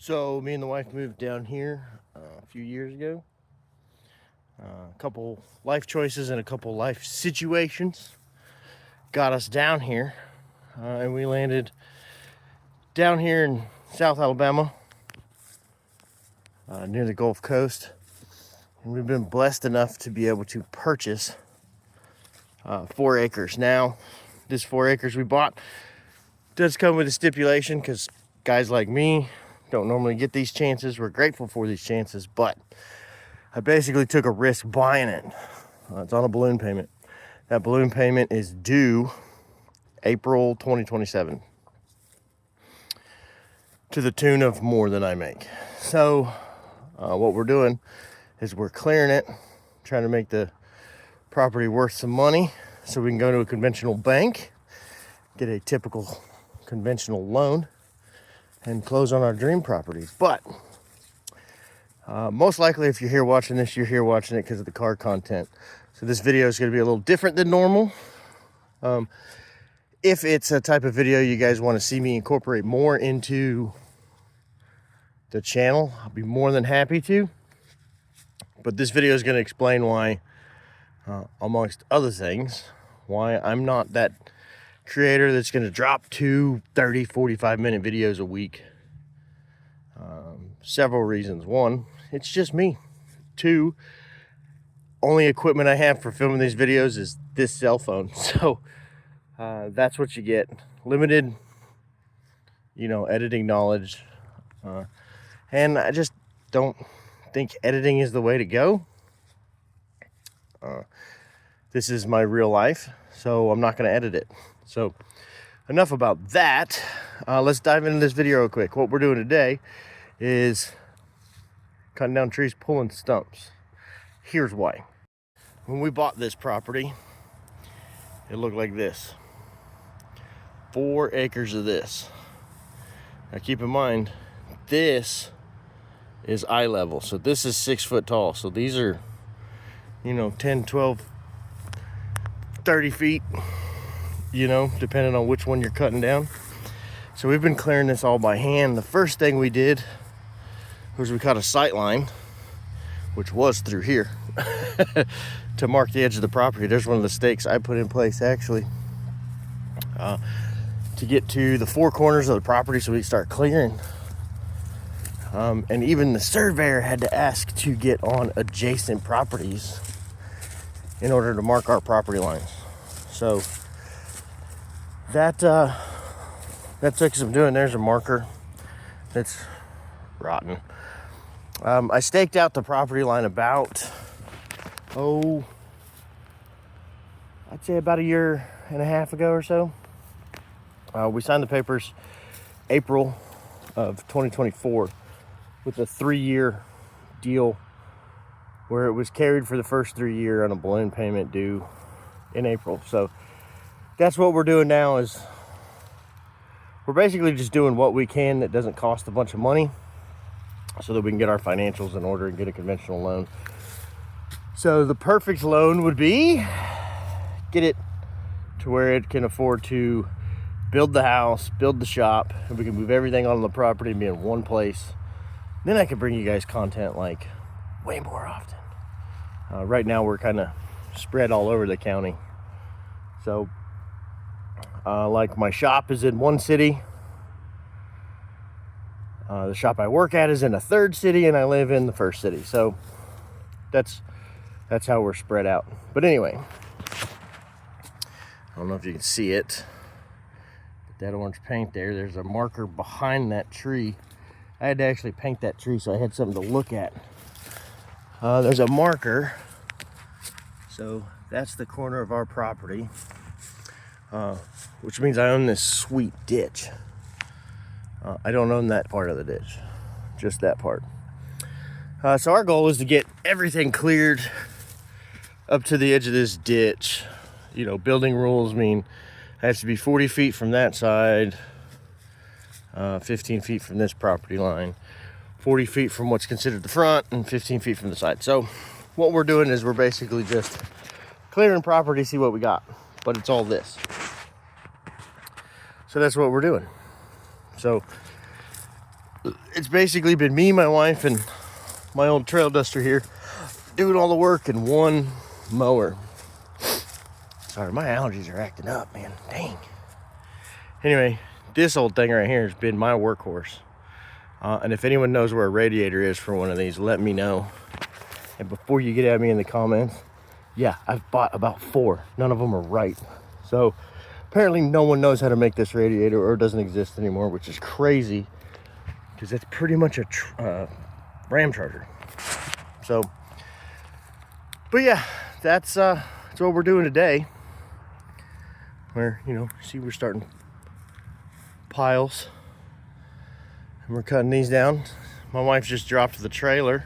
So me and the wife moved down here a few years ago. A couple life choices and a couple life situations got us down here, and we landed down here in South Alabama, near the Gulf Coast. And we've been blessed enough to be able to purchase 4 acres. Now, this 4 acres we bought does come with a stipulation, because guys like me don't normally get these chances. We're grateful for these chances, but I basically took a risk buying it. It's on a balloon payment. That balloon payment is due April 2027, to the tune of more than I make. So what we're doing is we're clearing it, trying to make the property worth some money so we can go to a conventional bank, get a typical conventional loan, and close on our dream property. But most likely, if you're here watching this, you're here watching it because of the car content. So this video is going to be a little different than normal. If it's a type of video you guys want to see me incorporate more into the channel, I'll be more than happy to. But this video is going to explain why, amongst other things, why I'm not that creator that's going to drop 2 30 45-minute videos a week. Several reasons. One, it's just me. 2, only equipment I have for filming these videos is this cell phone. So that's what you get. Limited, editing knowledge. And I just don't think editing is the way to go. This is my real life, so I'm not going to edit it. So enough about that. Let's dive into this video real quick. What we're doing today is cutting down trees, pulling stumps. Here's why. When we bought this property, it looked like this. 4 acres of this. Now keep in mind, this is eye level. So this is 6 foot tall. So these are, 10, 12, 30 feet, depending on which one you're cutting down. So we've been clearing this all by hand. The first thing we did was we cut a sight line, which was through here, to mark the edge of the property. There's one of the stakes I put in place, actually, to get to the 4 corners of the property so we start clearing. And even the surveyor had to ask to get on adjacent properties in order to mark our property lines. So that took some doing. There's a marker that's rotten. I staked out the property line about, I'd say about 1.5 years ago or so. We signed the papers April of 2024 with a 3-year deal where it was carried for the first 3 years on a balloon payment due in April. So that's what we're doing now. Is we're basically just doing what we can that doesn't cost a bunch of money, so that we can get our financials in order and get a conventional loan. So the perfect loan would be get it to where it can afford to build the house, build the shop, and we can move everything on the property and be in one place. Then I can bring you guys content like way more often. Right now we're kind of spread all over the county. So like my shop is in one city. The shop I work at is in a 3rd city, and I live in the 1st city. So that's how we're spread out. But anyway, I don't know if you can see it, but that orange paint there's a marker behind that tree. I had to actually paint that tree so I had something to look at. There's a marker. So that's the corner of our property, which means I own this sweet ditch. I don't own that part of the ditch, just that part. So our goal is to get everything cleared up to the edge of this ditch. Building rules mean it has to be 40 feet from that side, 15 feet from this property line, 40 feet from what's considered the front, and 15 feet from the side. So what we're doing is we're basically just clearing property, see what we got. But it's all this. So that's what we're doing. So it's basically been me, my wife, and my old trail duster here doing all the work in one mower. Sorry, my allergies are acting up, man. Dang. Anyway, this old thing right here has been my workhorse. And if anyone knows where a radiator is for one of these, let me know. And before you get at me in the comments, yeah, I've bought about 4. None of them are right. So apparently no one knows how to make this radiator, or it doesn't exist anymore, which is crazy because it's pretty much a Ram Charger. So, but yeah, that's what we're doing today. Where, you know, see, we're starting piles and we're cutting these down. My wife just dropped the trailer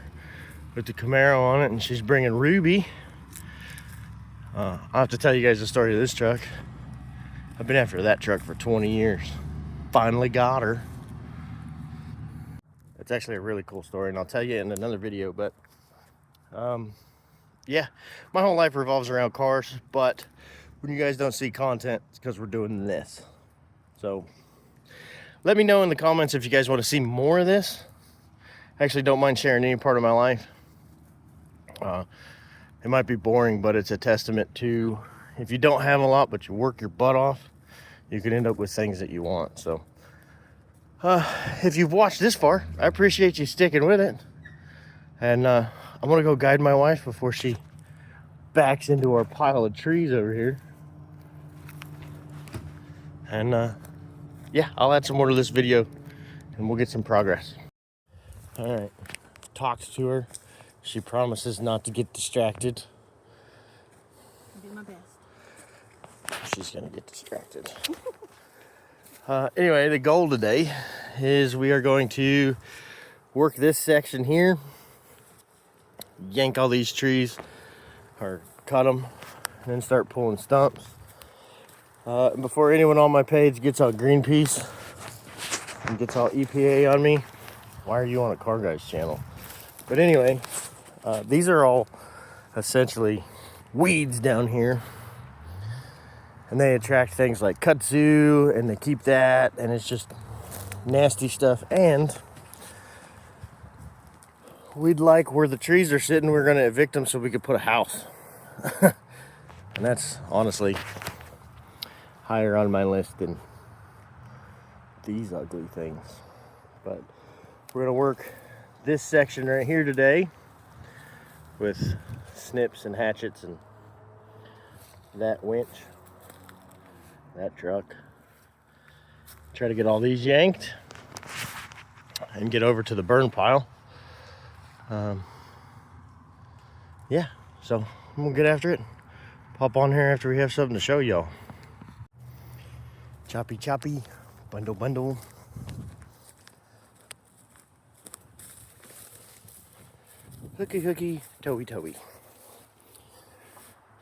with the Camaro on it, and she's bringing Ruby. I'll have to tell you guys the story of this truck. I've been after that truck for 20 years. Finally got her. It's actually a really cool story, and I'll tell you in another video. But yeah, my whole life revolves around cars, but when you guys don't see content, it's because we're doing this. So let me know in the comments if you guys want to see more of this. I actually don't mind sharing any part of my life. It might be boring, but it's a testament to, if you don't have a lot but you work your butt off, you can end up with things that you want. So if you've watched this far, I appreciate you sticking with it. And I'm gonna go guide my wife before she backs into our pile of trees over here. And yeah, I'll add some more to this video and we'll get some progress. All right, talked to her. She promises not to get distracted. I'll do my best. She's gonna get distracted. Anyway, the goal today is we are going to work this section here, yank all these trees, or cut them, and then start pulling stumps. Before anyone on my page gets all Greenpeace and gets all EPA on me, why are you on a Car Guys channel? But anyway, these are all essentially weeds down here, and they attract things like kudzu, and they keep that, and it's just nasty stuff. And we'd like, where the trees are sitting, we're going to evict them so we could put a house. And that's honestly higher on my list than these ugly things. But we're going to work this section right here today with snips and hatchets and that winch, that truck. Try to get all these yanked and get over to the burn pile. Yeah, so I'm gonna get after it. Pop on here after we have something to show y'all. Choppy choppy, bundle bundle. Hooky hooky, toey toey.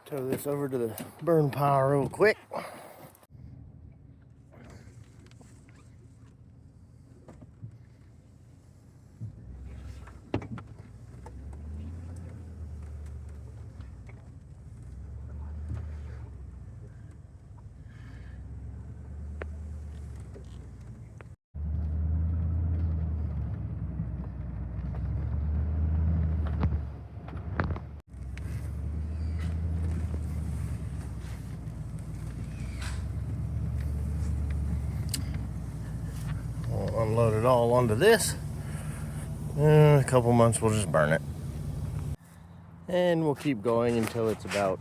Tow this over to the burn pile real quick. We'll unload it all onto this. In a couple months we'll just burn it. And we'll keep going until it's about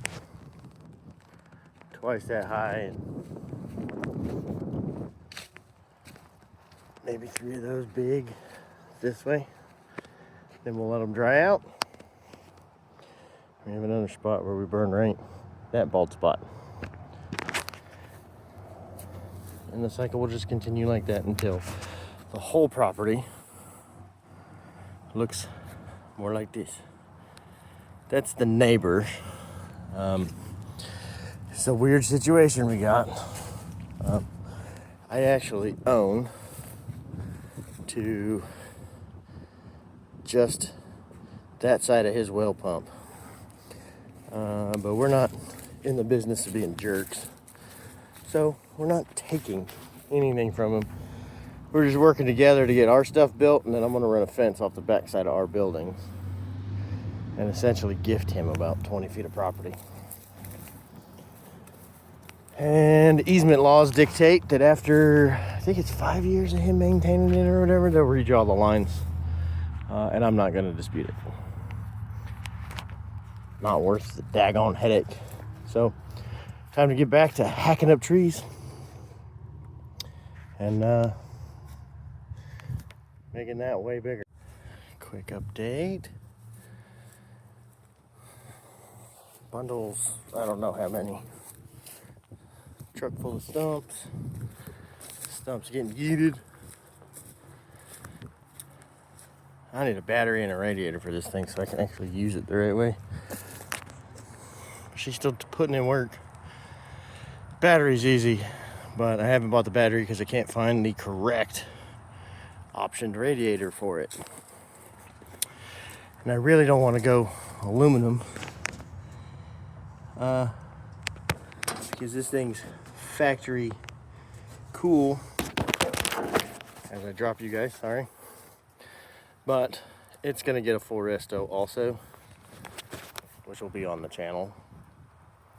twice that high, and maybe 3 of those big this way. Then we'll let them dry out. We have another spot where we burn right, that bald spot. And the cycle will just continue like that until the whole property looks more like this. That's the neighbor. It's a weird situation we got. I actually own to just that side of his well pump. But we're not in the business of being jerks. So we're not taking anything from him. we're just working together to get our stuff built, and then I'm going to run a fence off the backside of our buildings and essentially gift him about 20 feet of property. And easement laws dictate that after, I think it's 5 years of him maintaining it or whatever, they'll redraw the lines. And I'm not going to dispute it. Not worth the daggone headache. So, time to get back to hacking up trees. And making that way bigger. Quick update. Bundles, I don't know how many. Truck full of stumps. Stumps getting yeeted. I need a battery and a radiator for this thing so I can actually use it the right way. She's still putting in work. Battery's easy, but I haven't bought the battery because I can't find the correct optioned radiator for it. And I really don't want to go aluminum because this thing's factory cool. As I drop you guys, sorry. But it's going to get a full resto also, which will be on the channel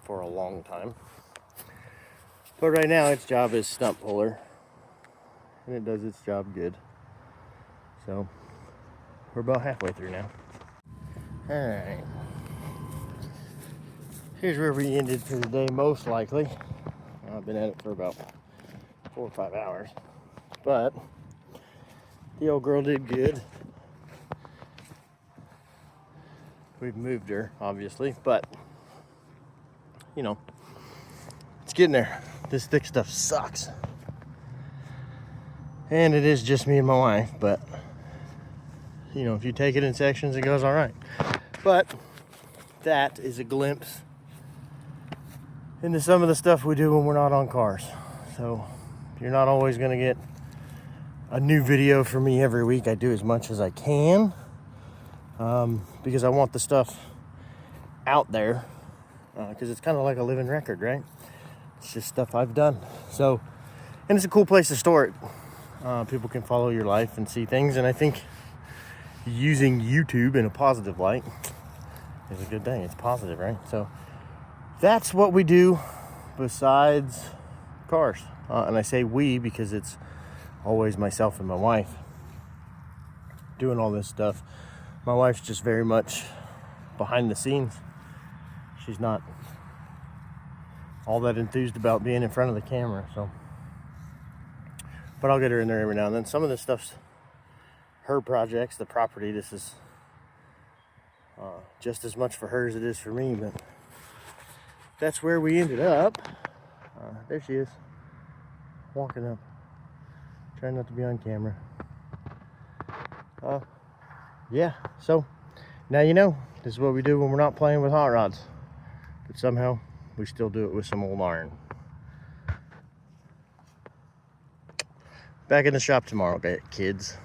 for a long time. But right now its job is stump puller, and it does its job good. So we're about halfway through now. All right. Here's where we ended for the day, most likely. I've been at it for about 4 or 5 hours, but the old girl did good. We've moved her, obviously, but you know, it's getting there. This thick stuff sucks. And it is just me and my wife, but you know, if you take it in sections, it goes all right. But that is a glimpse into some of the stuff we do when we're not on cars. So you're not always gonna get a new video from me every week. I do as much as I can because I want the stuff out there because it's kind of like a living record, right? It's just stuff I've done. So, and it's a cool place to store it. People can follow your life and see things, and I think using YouTube in a positive light is a good thing. It's positive, right? So that's what we do besides cars. And I say we because it's always myself and my wife doing all this stuff. My wife's just very much behind the scenes. She's not all that enthused about being in front of the camera, so. But I'll get her in there every now and then. Some of this stuff's her projects, the property. This is just as much for her as it is for me, but that's where we ended up. There she is, walking up. Trying not to be on camera. Yeah, so now you know, this is what we do when we're not playing with hot rods. But somehow, we still do it with some old iron. Back in the shop tomorrow, kids.